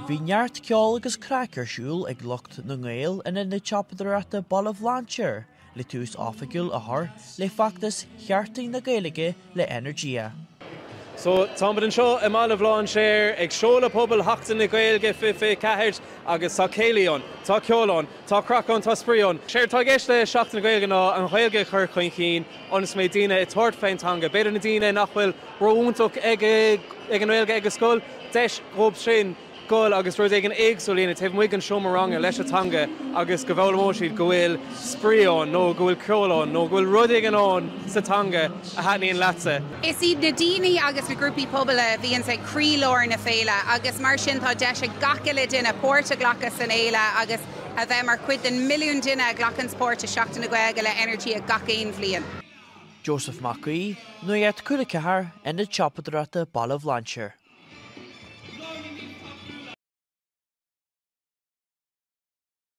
Bhí neart ceol agus crackar siúl ag lucht na Gaeilge in na teapadreaachta Bhí Seoladh le tús áfagiúil a thar le factas cheartaí na Gaeilge le Energia. So, tábad an seo I mBaile bhláin séir ag seoladh pobl heachtain na Gaeilge fi cethir agus tá céalaíon, tá ceolán, tá cracán, tá spríón. Séir tá gceist le seachtain na Gaeilge ná an Gaeilge chur chuin cín, onas mé daoine I tuairt féintanga. Beidir na daoine nach bhfuil róúntaach ag an Gaeilge ag a scoil, deis grób sin gol agus roedd ag an éagsúlína taobh muig an seomáranga leis atanga agus go bhfuil móisiad go bhfuil spríón nó go bhfuil ceolán nó go bhfuil rud ag an ón sa tanga a haitníon leatsa. Is iad na daoine agus na grúpaí pobl a bhíonn sa críolóir na féile agus mar sin tá deis a gacaile duine póirte ghlachas san éile agus a bheith mar cuid an milliún duine ghlachan spóirte seachtain na Gaeilge le Energia gach aon bhliain. Joseph Macaí, Nuacht Cúla4 in na teapadreaachta Bhí Seoladh Sheachtain.